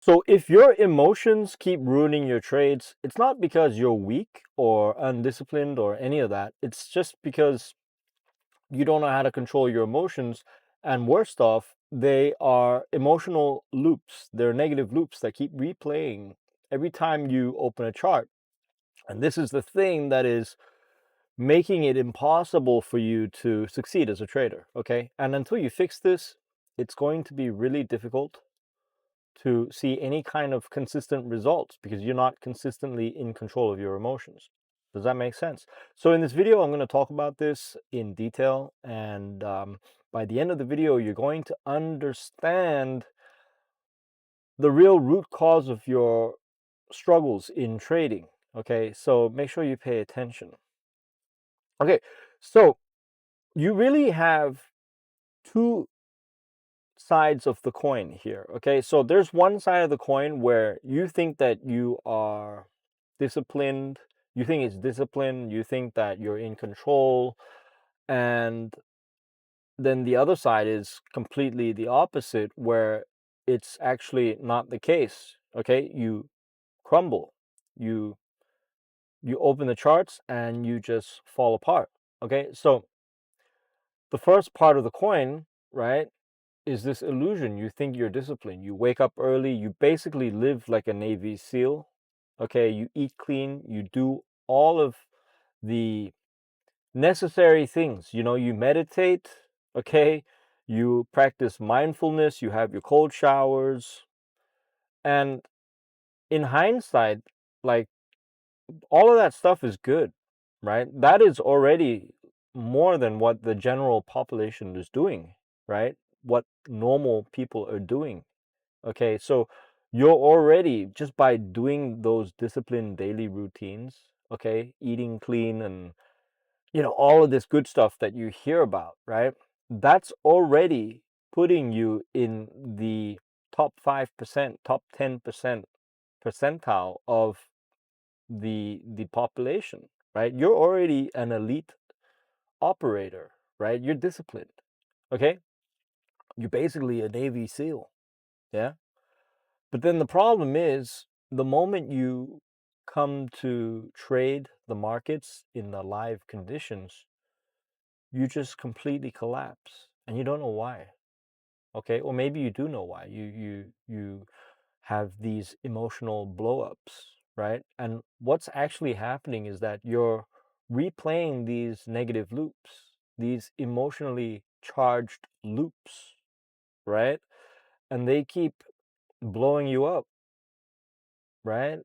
So if your emotions keep ruining your trades, it's not because you're weak or undisciplined or any of that. It's just because you don't know how to control your emotions. And worst off, they are emotional loops. They're negative loops that keep replaying every time you open a chart. And this is the thing that is making it impossible for you to succeed as a trader. Okay. And until you fix this, it's going to be really difficult to see any kind of consistent results because you're not consistently in control of your emotions. Does that make sense? So in this video, I'm going to talk about this in detail. And by the end of the video, you're going to understand the real root cause of your struggles in trading. Okay, so make sure you pay attention. Okay, so you really have two sides of the coin here. Okay, so there's one side of the coin where you think that you are disciplined, you think it's discipline, you think that you're in control, and then the other side is completely the opposite, where it's actually not the case. Okay, you crumble, you you open the charts and you just fall apart. Okay, so the first part of the coin, right, is this illusion. You think you're disciplined. You wake up early. You basically live like a Navy SEAL. Okay, you eat clean. You do all of the necessary things. You meditate. Okay, you practice mindfulness. You have your cold showers. And in hindsight, like, all of that stuff is good, right? That is already more than what the general population is doing, right? What normal people are doing. Okay, so you're already, just by doing those disciplined daily routines, okay, eating clean and all of this good stuff that you hear about, right? That's already putting you in the top 5%, top 10% percentile of the population, right? You're already an elite operator, right? You're disciplined, okay? You're basically a Navy SEAL, yeah? But then the problem is the moment you come to trade the markets in the live conditions, you just completely collapse and you don't know why. Okay? Or maybe you do know why. You have these emotional blowups, right? And what's actually happening is that you're replaying these negative loops, these emotionally charged loops, right? And they keep blowing you up, right?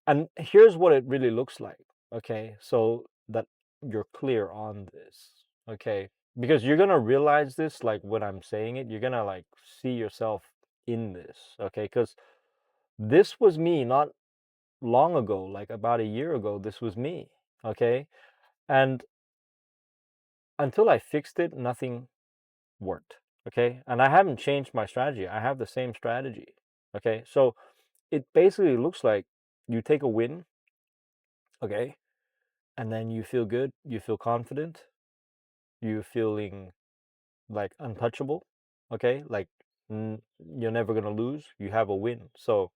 And here's what it really looks like, okay? So that you're clear on this, okay? Because you're gonna realize this, like when I'm saying it, you're gonna like see yourself in this, okay? Because this was me not long ago, like about a year ago, this was me, okay? And until I fixed it, nothing worked, okay? And I haven't changed my strategy. I have the same strategy, okay? So it basically looks like you take a win, okay? And then you feel good, you feel confident, you're feeling like untouchable, okay? Like you're never gonna lose, you have a win. So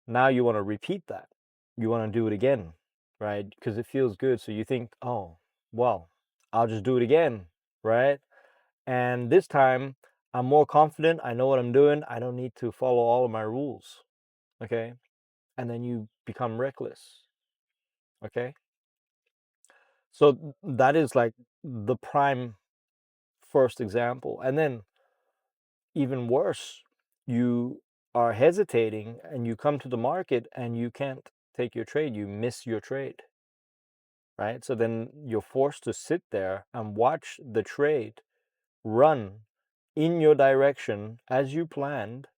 now you want to repeat that. You want to do it again, right? Because it feels good. So you think, oh, well, I'll just do it again, right? And this time I'm more confident. I know what I'm doing. I don't need to follow all of my rules, okay? And then you become reckless, okay? So that is like the prime first example. And then even worse, you are hesitating and you come to the market and you can't take your trade. You miss your trade, right? So then you're forced to sit there and watch the trade run in your direction as you planned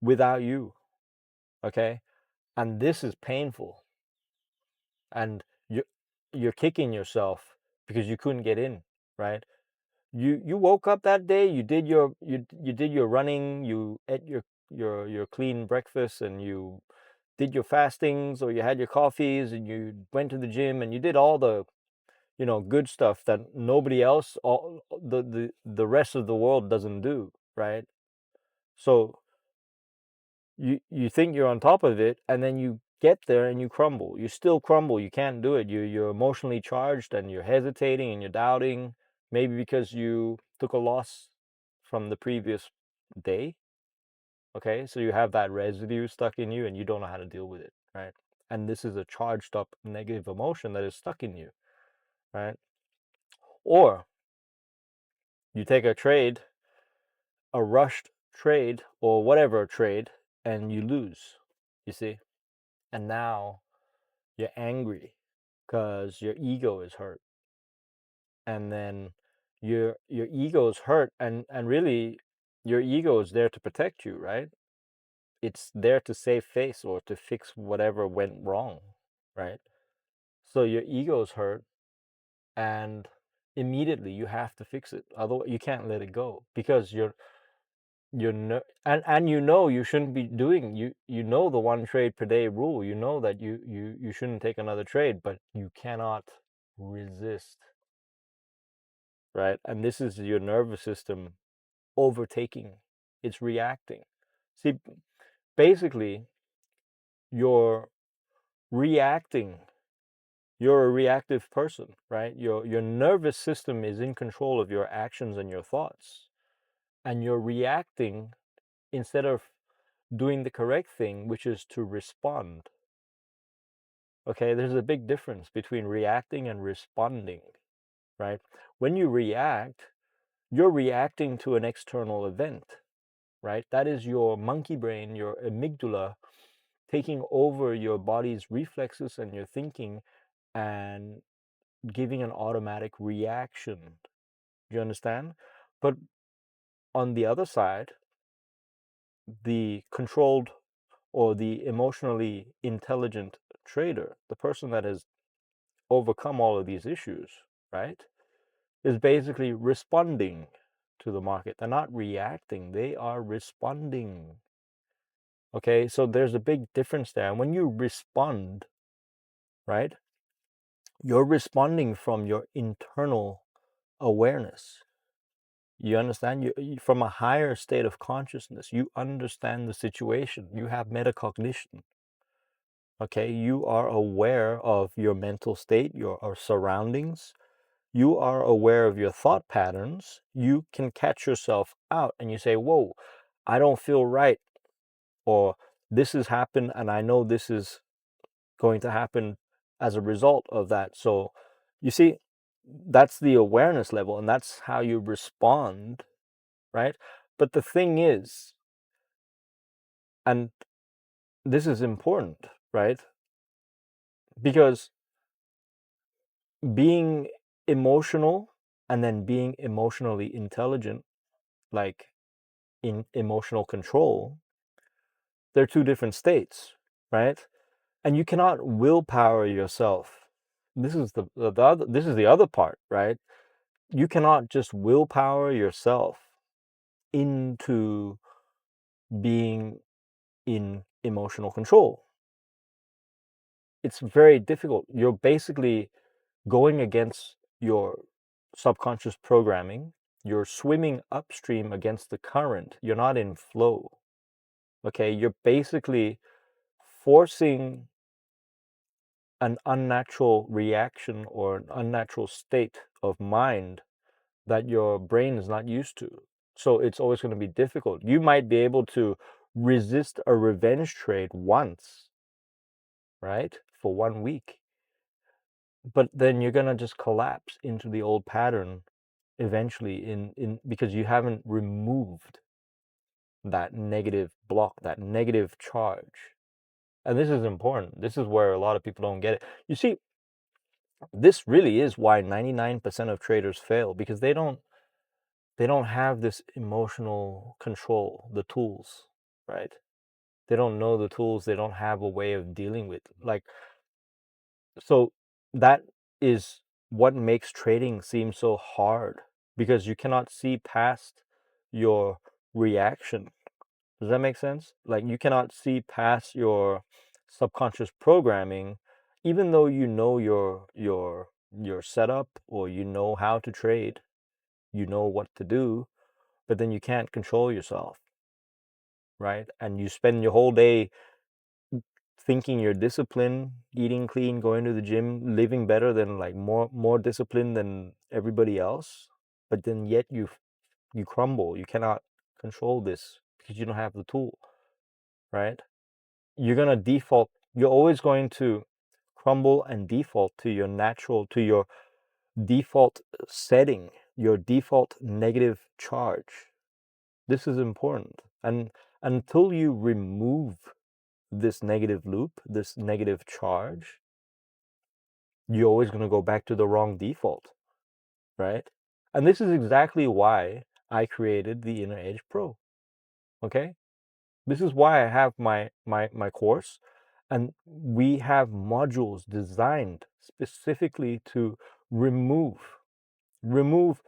without you, okay? And this is painful. And you're kicking yourself because you couldn't get in, right? You woke up that day, you did your running, you ate your clean breakfast, and you did your fastings, or you had your coffees, and you went to the gym, and you did all the good stuff that nobody else, all the rest of the world doesn't do, right? So you think you're on top of it, and then you get there and you crumble. You still crumble. You can't do it. You're emotionally charged and you're hesitating and you're doubting, maybe because you took a loss from the previous day. Okay, so you have that residue stuck in you and you don't know how to deal with it, right? And this is a charged up negative emotion that is stuck in you, right? Or you take a trade, a rushed trade or whatever trade, and you lose, you see? And now you're angry because your ego is hurt. And then your ego is hurt, and really your ego is there to protect you, right? It's there to save face or to fix whatever went wrong, right? So your ego is hurt, and immediately you have to fix it. Otherwise, you can't let it go because and you shouldn't be doing, you know the one trade per day rule. You know that you shouldn't take another trade, but you cannot resist, right? And this is your nervous system overtaking. It's reacting. See, basically, you're reacting. You're a reactive person, right? Your nervous system is in control of your actions and your thoughts, and you're reacting instead of doing the correct thing, which is to respond. Okay, there's a big difference between reacting and responding, right? When you react, you're reacting to an external event, right? That is your monkey brain, your amygdala, taking over your body's reflexes and your thinking and giving an automatic reaction. Do you understand? But on the other side, the controlled or the emotionally intelligent trader, the person that has overcome all of these issues, right, is basically responding to the market. They're not reacting, they are responding. Okay, so there's a big difference there. And when you respond, right, you're responding from your internal awareness. You understand? From a higher state of consciousness. You understand the situation. You have metacognition. Okay, you are aware of your mental state, your surroundings. You are aware of your thought patterns. You can catch yourself out and you say, whoa, I don't feel right. Or this has happened and I know this is going to happen as a result of that. So you see, that's the awareness level and that's how you respond, right? But the thing is, and this is important, right? Because being emotional and then being emotionally intelligent, like in emotional control, they're two different states, right? And you cannot willpower yourself. This is this is the other part, right? You cannot just willpower yourself into being in emotional control. It's very difficult. You're basically going against your subconscious programming. You're swimming upstream against the current. You're not in flow. Okay, you're basically forcing an unnatural reaction or an unnatural state of mind that your brain is not used to. So it's always going to be difficult. You might be able to resist a revenge trade once, right? For 1 week. But then you're going to just collapse into the old pattern eventually in because you haven't removed that negative block, that negative charge. And this is important. This is where a lot of people don't get it. You see, this really is why 99% of traders fail, because they don't have this emotional control, the tools, right? They don't know the tools, they don't have a way of dealing with, like, so that is what makes trading seem so hard, because you cannot see past your reaction. Does that make sense? Like, you cannot see past your subconscious programming, even though you know your setup, or you know how to trade, you know what to do, but then you can't control yourself, right? And you spend your whole day thinking you're disciplined, eating clean, going to the gym, living better than like more disciplined than everybody else, but then yet you crumble. You cannot control this because you don't have the tool, right? You're gonna default. You're always going to crumble and default to your natural, to your default setting, your default negative charge. This is important. And until you remove this negative loop, this negative charge, you're always going to go back to the wrong default, right? And this is exactly why I created the Inner Edge Pro. Okay? This is why I have my course, and we have modules designed specifically to remove remove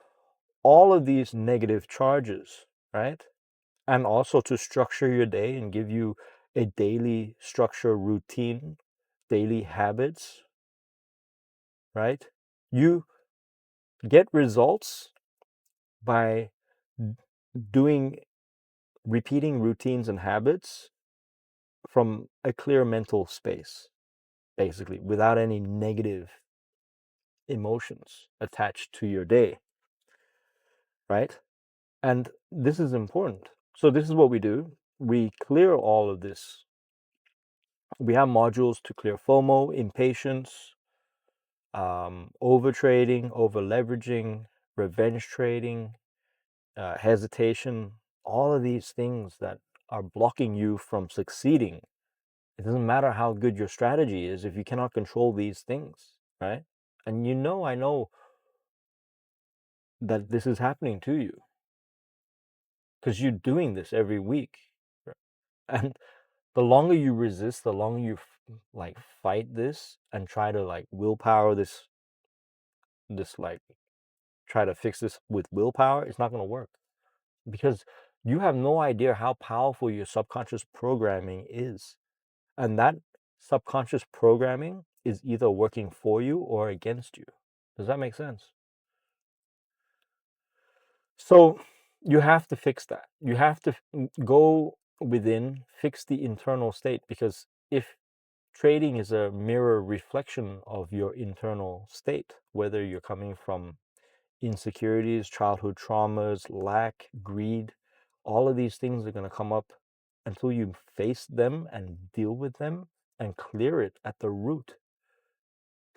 all of these negative charges, right? And also to structure your day and give you a daily structure routine, daily habits, right? You get results by doing repeating routines and habits from a clear mental space, basically, without any negative emotions attached to your day, right? And this is important. So this is what we do. We clear all of this. We have modules to clear FOMO, impatience, overtrading, over leveraging, revenge trading, hesitation, all of these things that are blocking you from succeeding. It doesn't matter how good your strategy is if you cannot control these things, right? And I know that this is happening to you because you're doing this every week. And the longer you resist, the longer you like fight this and try to like willpower this like try to fix this with willpower, it's not going to work because you have no idea how powerful your subconscious programming is. And that subconscious programming is either working for you or against you. Does that make sense? So you have to fix that. You have to go within, fix the internal state, because if trading is a mirror reflection of your internal state, whether you're coming from insecurities, childhood traumas, lack, greed, all of these things are going to come up until you face them and deal with them and clear it at the root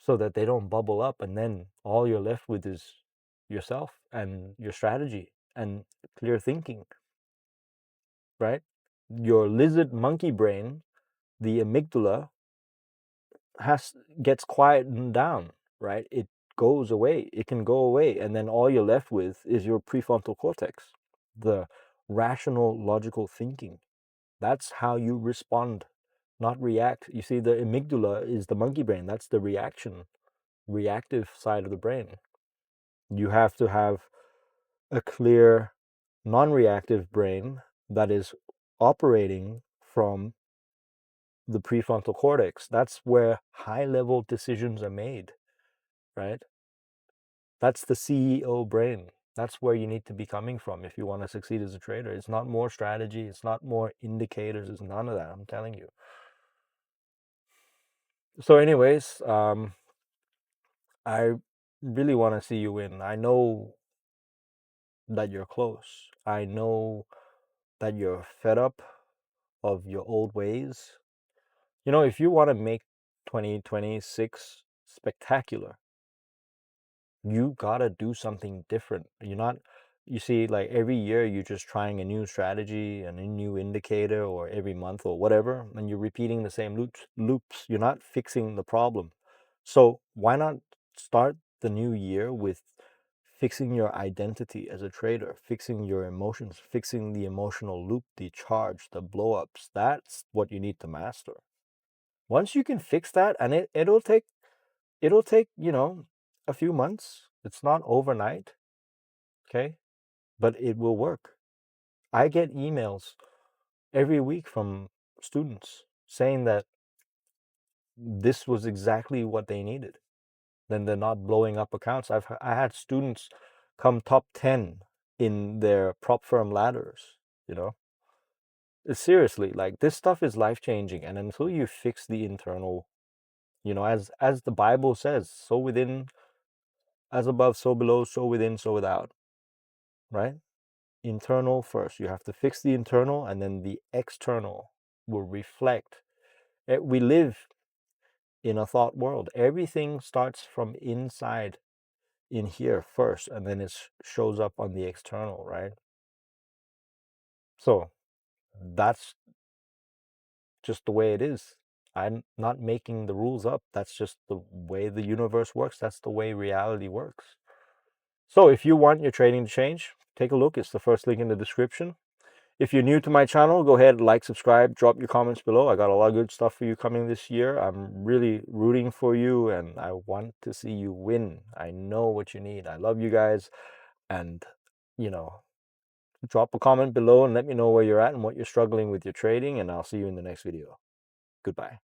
so that they don't bubble up. And then all you're left with is yourself and your strategy and clear thinking, right? Your lizard monkey brain, the amygdala, gets quietened down, right? It goes away. It can go away, and then all you're left with is your prefrontal cortex, the rational, logical thinking. That's how you respond, not react. You see, the amygdala is the monkey brain. That's the reactive side of the brain. You have to have a clear, non-reactive brain that is operating from the prefrontal cortex. That's where high-level decisions are made, right? That's the CEO brain. That's where you need to be coming from if you want to succeed as a trader. It's not more strategy. It's not more indicators. It's none of that. I'm telling you. So, anyways, I really want to see you win. I know that you're close. I know that you're fed up of your old ways. If you want to make 2026 spectacular, you gotta do something different. You see, like every year you're just trying a new strategy and a new indicator, or every month or whatever, and you're repeating the same loops. You're not fixing the problem. So why not start the new year with fixing your identity as a trader, fixing your emotions, fixing the emotional loop, the charge, the blowups. That's what you need to master. Once you can fix that, and it'll take a few months. It's not overnight, okay? But it will work. I get emails every week from students saying that this was exactly what they needed. Then they're not blowing up accounts. I had students come top 10 in their prop firm ladders, you know. Seriously, like this stuff is life changing, and until you fix the internal, as the Bible says, so within, as above, so below, so within, so without, right? Internal first. You have to fix the internal, and then the external will reflect. We live in a thought world. Everything starts from inside in here first, and then it shows up on the external, right? So that's just the way it is. I'm not making the rules up. That's just the way the universe works. That's the way reality works. So if you want your trading to change, take a look. It's the first link in the description. If you're new to my channel, go ahead, like, subscribe, drop your comments below. I got a lot of good stuff for you coming this year. I'm really rooting for you, and I want to see you win. I know what you need. I love you guys. And, you know, drop a comment below and let me know where you're at and what you're struggling with your trading, and I'll see you in the next video. Goodbye.